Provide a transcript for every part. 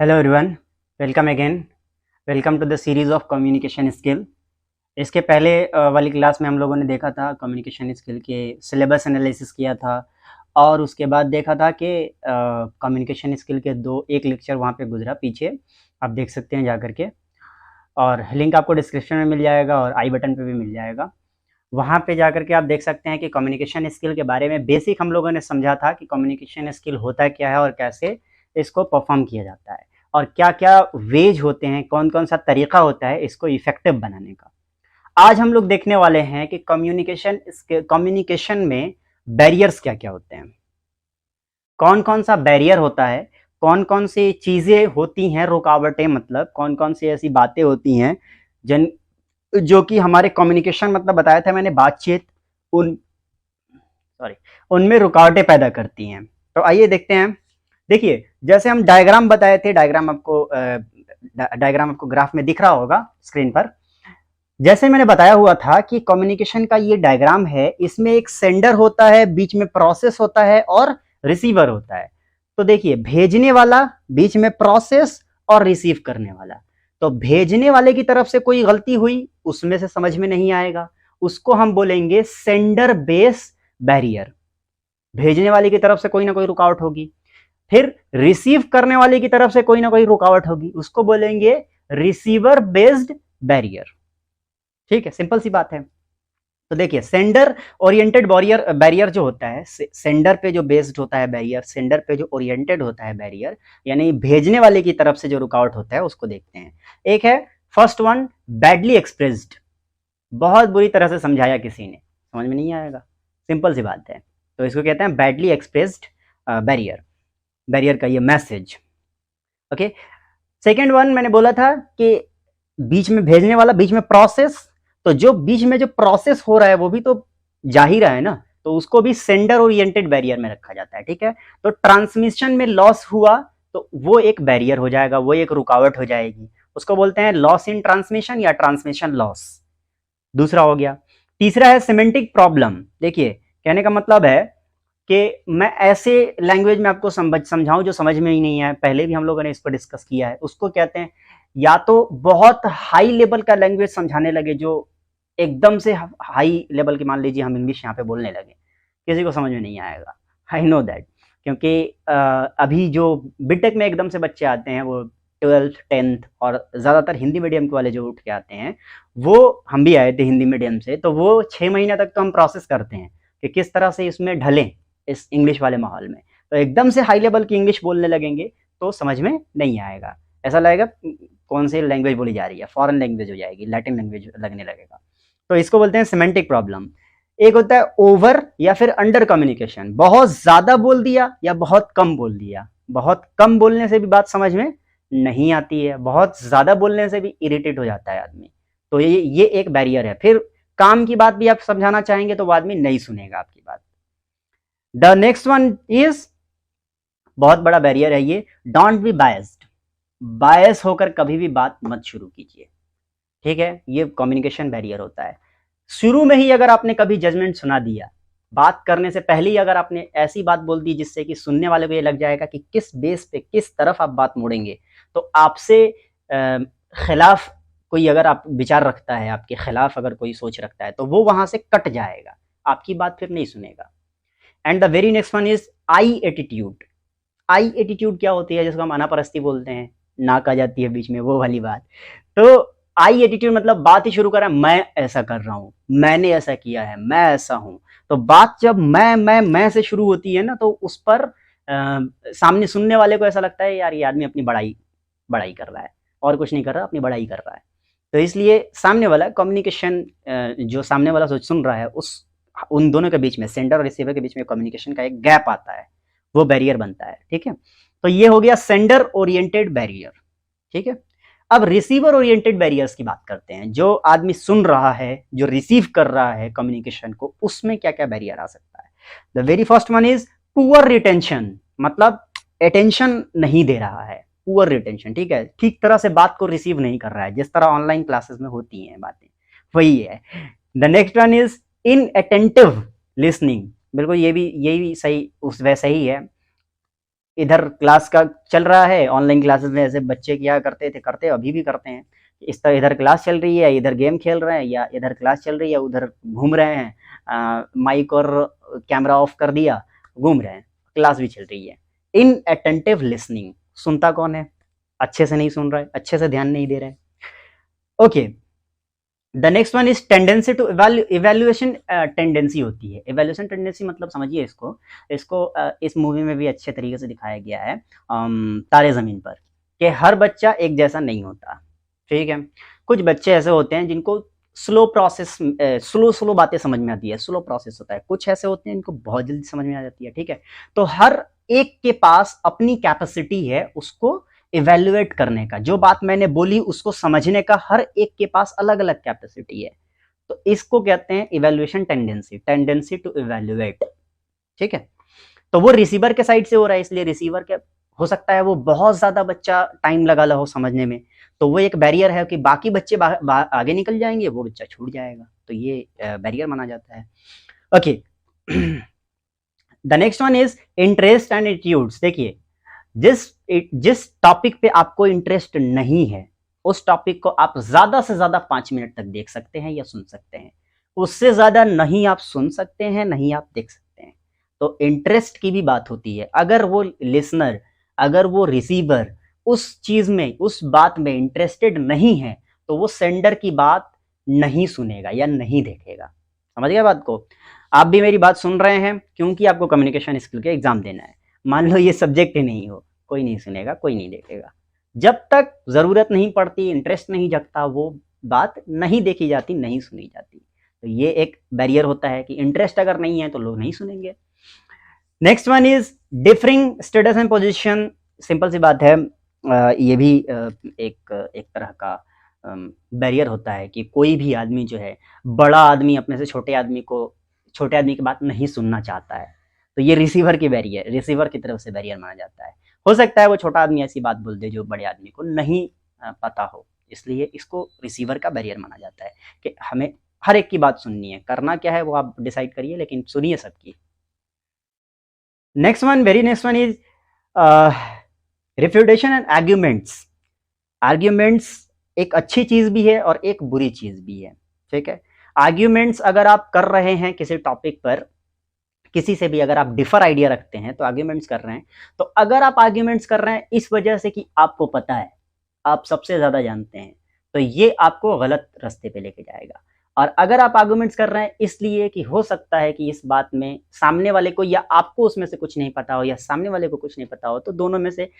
Hello everyone, welcome again. Welcome to the series of communication skill. इसके पहले वाली class में हम लोगों ने देखा था कम्युनिकेशन स्किल के सिलेबस एनालिसिस किया था और उसके बाद देखा था कि कम्युनिकेशन स्किल के एक लेक्चर वहाँ पे गुजरा पीछे, आप देख सकते हैं जा करके, और लिंक आपको डिस्क्रिप्शन में मिल जाएगा और आई बटन पे भी मिल जाएगा। वहाँ पे जा करके आप देख सकते हैं कि कम्युनिकेशन स्किल के बारे में बेसिक हम लोगों ने समझा था कि कम्युनिकेशन स्किल होता क्या है और कैसे इसको परफॉर्म किया जाता है और क्या क्या वेज होते हैं, कौन कौन सा तरीका होता है इसको इफेक्टिव बनाने का। आज हम लोग देखने वाले हैं कि कम्युनिकेशन में बैरियर्स क्या क्या होते हैं, कौन कौन सा बैरियर होता है, कौन कौन सी चीज़ें होती हैं, रुकावटें, मतलब कौन कौन सी ऐसी बातें होती हैं जिन जो कि हमारे कम्युनिकेशन, मतलब बताया था मैंने, बातचीत उन सॉरी उनमें रुकावटें पैदा करती हैं। तो आइए देखते हैं। देखिए, जैसे हम डायग्राम बताए थे, डायग्राम आपको ग्राफ में दिख रहा होगा स्क्रीन पर। जैसे मैंने बताया हुआ था कि कम्युनिकेशन का ये डायग्राम है, इसमें एक सेंडर होता है, बीच में प्रोसेस होता है और रिसीवर होता है। तो देखिए, भेजने वाला, बीच में प्रोसेस और रिसीव करने वाला। तो भेजने वाले की तरफ से कोई गलती हुई, उसमें से समझ में नहीं आएगा, उसको हम बोलेंगे सेंडर बेस बैरियर। भेजने वाले की तरफ से कोई ना कोई रुकावट होगी। फिर रिसीव करने वाले की तरफ से कोई ना कोई रुकावट होगी, उसको बोलेंगे रिसीवर बेस्ड बैरियर। ठीक है, सिंपल सी बात है। तो देखिए, सेंडर ओरिएंटेड बैरियर जो होता है, सेंडर पे जो बेस्ड होता है बैरियर, सेंडर पे जो ओरिएंटेड होता है बैरियर, यानी भेजने वाले की तरफ से जो रुकावट होता है, उसको देखते हैं। एक है फर्स्ट वन, बैडली एक्सप्रेस्ड। बहुत बुरी तरह से समझाया किसी ने, समझ में नहीं आएगा, सिंपल सी बात है। तो इसको कहते हैं बैडली एक्सप्रेस्ड बैरियर, बैरियर का ये मैसेज। ओके, सेकेंड वन मैंने बोला था कि बीच में भेजने वाला, बीच में प्रोसेस। तो जो बीच में जो प्रोसेस हो रहा है वो भी तो जा ही रहा है ना, तो उसको भी सेंडर ओरिएंटेड बैरियर में रखा जाता है। ठीक है, तो ट्रांसमिशन में लॉस हुआ तो वो एक बैरियर हो जाएगा, वो एक रुकावट हो जाएगी, उसको बोलते हैं लॉस इन ट्रांसमिशन या ट्रांसमिशन लॉस। दूसरा हो गया। तीसरा है सिमेंटिक प्रॉब्लम। देखिए, कहने का मतलब है कि मैं ऐसे लैंग्वेज में आपको समझाऊं जो समझ में ही नहीं है, पहले भी हम लोगों ने इस पर डिस्कस किया है। उसको कहते हैं, या तो बहुत हाई लेवल का लैंग्वेज समझाने लगे जो एकदम से हाई लेवल की, मान लीजिए हम इंग्लिश यहाँ पे बोलने लगे, किसी को समझ में नहीं आएगा, आई नो दैट। क्योंकि अभी जो बीटेक में एकदम से बच्चे आते हैं, वो 12th 10th और ज़्यादातर हिंदी मीडियम के वाले जो उठ के आते हैं, वो, हम भी आए थे हिंदी मीडियम से, तो वो 6 महीने तक तो हम प्रोसेस करते हैं कि किस तरह से इसमें ढलें इस इंग्लिश वाले माहौल में। तो एकदम से हाई लेवल की इंग्लिश बोलने लगेंगे तो समझ में नहीं आएगा, ऐसा लगेगा कौन सी लैंग्वेज बोली जा रही है, फॉरेन लैंग्वेज हो जाएगी, लैटिन लैंग्वेज लगने लगेगा। तो इसको बोलते हैं सिमेंटिक प्रॉब्लम। एक होता है ओवर या फिर अंडर कम्युनिकेशन, बहुत ज्यादा बोल दिया या बहुत कम बोल दिया। बहुत कम बोलने से भी बात समझ में नहीं आती है, बहुत ज्यादा बोलने से भी इरिटेट हो जाता है आदमी। तो ये एक बैरियर है। फिर काम की बात भी आप समझाना चाहेंगे तो वो आदमी नहीं सुनेगा आपकी बात। द नेक्स्ट वन इज, बहुत बड़ा बैरियर है ये, डोंट बी बायस्ड। बायस होकर कभी भी बात मत शुरू कीजिए। ठीक है, ये कम्युनिकेशन बैरियर होता है। शुरू में ही अगर आपने कभी जजमेंट सुना दिया, बात करने से पहले ही अगर आपने ऐसी बात बोल दी जिससे कि सुनने वाले को ये लग जाएगा कि किस बेस पे, किस तरफ आप बात मोड़ेंगे, तो आपसे खिलाफ कोई अगर आप विचार रखता है, आपके खिलाफ अगर कोई सोच रखता है, तो वो वहां से कट जाएगा, आपकी बात फिर नहीं सुनेगा। And the very next one is I attitude. I attitude क्या होती है, जिसको हम अनापरस्ती बोलते हैं, नाक आ जाती है बीच में, वो वाली बात। तो आई एटीट्यूड मतलब बात ही शुरू करा, मैं ऐसा कर रहा हूं, मैंने ऐसा किया है, मैं ऐसा हूं। तो बात जब मैं से शुरू होती है ना, तो उस पर सामने सुनने वाले को ऐसा लगता है यार ये आदमी अपनी बड़ाई बड़ाई कर रहा है, और कुछ नहीं कर रहा, अपनी बड़ाई कर रहा है। तो इसलिए सामने वाला कम्युनिकेशन, जो सामने वाला सुन रहा है, उन दोनों के बीच में, सेंडर और रिसीवर के बीच में कम्युनिकेशन का एक गैप आता है, वो बैरियर बनता है। ठीक है, तो ये हो गया सेंडर ओरिएंटेड बैरियर। ठीक है, अब रिसीवर ओरिएंटेड बैरियर्स की बात करते हैं। जो आदमी सुन रहा है, जो रिसीव कर रहा है कम्युनिकेशन को, उसमें क्या क्या बैरियर आ सकता है। The very first one is poor retention, मतलब अटेंशन नहीं दे रहा है, पुअर रिटेंशन। ठीक है, ठीक तरह से बात को रिसीव नहीं कर रहा है, जिस तरह ऑनलाइन क्लासेस में होती हैं बातें, वही है। The next one is in attentive listening. बिल्कुल, ये भी यही सही, उस वैसा ही है, इधर क्लास का चल रहा है, ऑनलाइन क्लासेस में ऐसे बच्चे क्या करते थे, करते अभी भी करते हैं, इस तरह इधर क्लास चल रही है, इधर गेम खेल रहे हैं, या इधर क्लास चल रही है उधर घूम रहे हैं, माइक और कैमरा ऑफ कर दिया, घूम रहे हैं, क्लास भी चल रही है। इन अटेंटिव लिसनिंग, सुनता कौन है? अच्छे से नहीं सुन रहा है, अच्छे से ध्यान नहीं दे रहा है। Okay, the next one is tendency to evaluation tendency होती है। इवेल्युएशन टेंडेंसी मतलब समझिए इसको, इस मूवी में भी अच्छे तरीके से दिखाया गया है तारे जमीन पर, कि हर बच्चा एक जैसा नहीं होता, ठीक है। कुछ बच्चे ऐसे होते हैं जिनको स्लो प्रोसेस, स्लो बातें समझ में आती है, स्लो प्रोसेस होता है। कुछ ऐसे होते हैं जिनको बहुत जल्दी समझ में आ जाती है, ठीक है। तो हर एक के पास अपनी कैपेसिटी है उसको इवेल्युएट करने का, जो बात मैंने बोली उसको समझने का हर एक के पास अलग अलग कैपेसिटी है। तो इसको कहते हैं evaluation tendency, tendency to evaluate, ठीक है। तो वो रिसीवर के साइड से हो रहा है, इसलिए रिसीवर के हो सकता है वो बहुत ज्यादा बच्चा टाइम लगा हो समझने में, तो वो एक बैरियर है कि बाकी बच्चे आगे निकल जाएंगे, वो बच्चा छूट जाएगा, तो ये बैरियर माना जाता है। Okay, the next one is interest and attitudes. देखिए, जिस टॉपिक पे आपको इंटरेस्ट नहीं है उस टॉपिक को आप ज्यादा से ज्यादा 5 मिनट तक देख सकते हैं या सुन सकते हैं, उससे ज्यादा नहीं आप सुन सकते हैं, नहीं आप देख सकते हैं। तो इंटरेस्ट की भी बात होती है। अगर वो लिसनर, अगर वो रिसीवर उस चीज में, उस बात में इंटरेस्टेड नहीं है, तो वो सेंडर की बात नहीं सुनेगा या नहीं देखेगा। समझ गए बात को? आप भी मेरी बात सुन रहे हैं क्योंकि आपको कम्युनिकेशन स्किल के एग्जाम देना है। मान लो ये सब्जेक्ट ही नहीं हो, कोई नहीं सुनेगा, कोई नहीं देखेगा। जब तक जरूरत नहीं पड़ती, इंटरेस्ट नहीं जगता, वो बात नहीं देखी जाती, नहीं सुनी जाती। तो ये एक बैरियर होता है कि इंटरेस्ट अगर नहीं है तो लोग नहीं सुनेंगे। Next one is differing status and position. Simple सी बात है, ये भी एक तरह का बैरियर होता है कि कोई भी आदमी जो है, बड़ा आदमी अपने से छोटे आदमी की बात नहीं सुनना चाहता है, तो ये रिसीवर की बैरियर, रिसीवर की तरफ से बैरियर माना जाता है। हो सकता है वो छोटा आदमी ऐसी बात बोल दे जो बड़े आदमी को नहीं पता हो, इसलिए इसको रिसीवर का बैरियर माना जाता है कि हमें हर एक की बात सुननी है। करना क्या है वो आप डिसाइड करिए, लेकिन सुनिए सबकी। Next one, very next one is refutation and arguments. Arguments एक अच्छी चीज भी है और एक बुरी चीज भी है, ठीक है। आर्ग्यूमेंट्स अगर आप कर रहे हैं किसी टॉपिक पर, किसी से भी अगर आप डिफर आइडिया रखते हैं तो आर्ग्यूमेंट्स कर रहे हैं। तो अगर आप आर्ग्यूमेंट्स कर रहे हैं इस वजह से कि आपको पता है, आप सबसे ज्यादा जानते हैं, तो ये आपको गलत रास्ते पे लेके जाएगा। और अगर आप आर्ग्यूमेंट्स कर रहे हैं इसलिए कि हो सकता है कि इस बात में सामने वाले को या आपको उसमें से कुछ नहीं पता हो या सामने वाले को कुछ नहीं पता हो, तो दोनों में से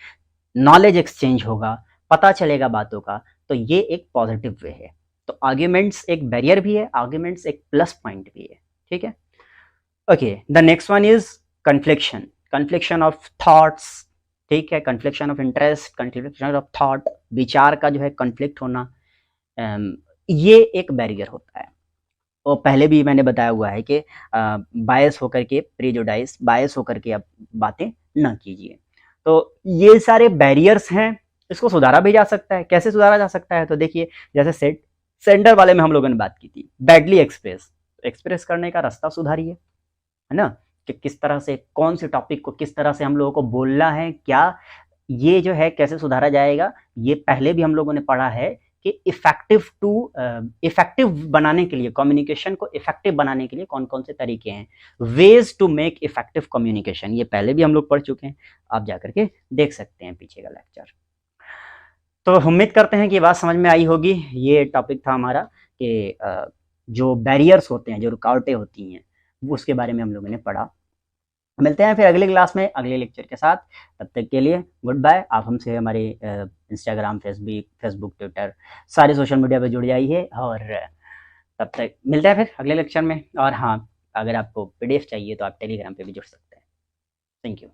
नॉलेज एक्सचेंज होगा, पता चलेगा बातों का, तो ये एक पॉजिटिव वे है। तो आर्ग्यूमेंट्स एक बैरियर भी है, आर्ग्यूमेंट्स एक प्लस पॉइंट भी है, ठीक है। Okay, the next one is confliction, confliction of thoughts, ठीक है, confliction of interest, confliction of thought, विचार का जो है कन्फ्लिक्ट होना, ये एक बैरियर होता है। और पहले भी मैंने बताया हुआ है कि बायस होकर के, प्रेजुडाइज, बायस होकर के आप बातें ना कीजिए। तो ये सारे बैरियर्स हैं, इसको सुधारा भी जा सकता है। कैसे सुधारा जा सकता है? तो देखिए, जैसे सेंडर वाले में हम लोगों ने बात की थी, बैडली एक्सप्रेस करने का रास्ता सुधारिए, है ना, कि किस तरह से, कौन से टॉपिक को किस तरह से हम लोगों को बोलना है, क्या ये जो है कैसे सुधारा जाएगा, ये पहले भी हम लोगों ने पढ़ा है कि इफेक्टिव बनाने के लिए, कम्युनिकेशन को इफेक्टिव बनाने के लिए कौन कौन से तरीके हैं, ways to make effective communication, ये पहले भी हम लोग पढ़ चुके हैं, आप जाकर के देख सकते हैं पीछे का लेक्चर। तो उम्मीद करते हैं कि बात समझ में आई होगी। ये टॉपिक था हमारा कि जो बैरियर्स होते हैं, जो रुकावटें होती हैं, उसके बारे में हम लोगों ने पढ़ा। मिलते हैं फिर अगले क्लास में अगले लेक्चर के साथ। तब तक के लिए गुड बाय। आप हमसे हमारे इंस्टाग्राम, फेसबुक, ट्विटर, सारे सोशल मीडिया पे जुड़ जाइए, और तब तक मिलते हैं फिर अगले लेक्चर में। और हाँ, अगर आपको PDF चाहिए तो आप टेलीग्राम पे भी जुड़ सकते हैं। Thank you.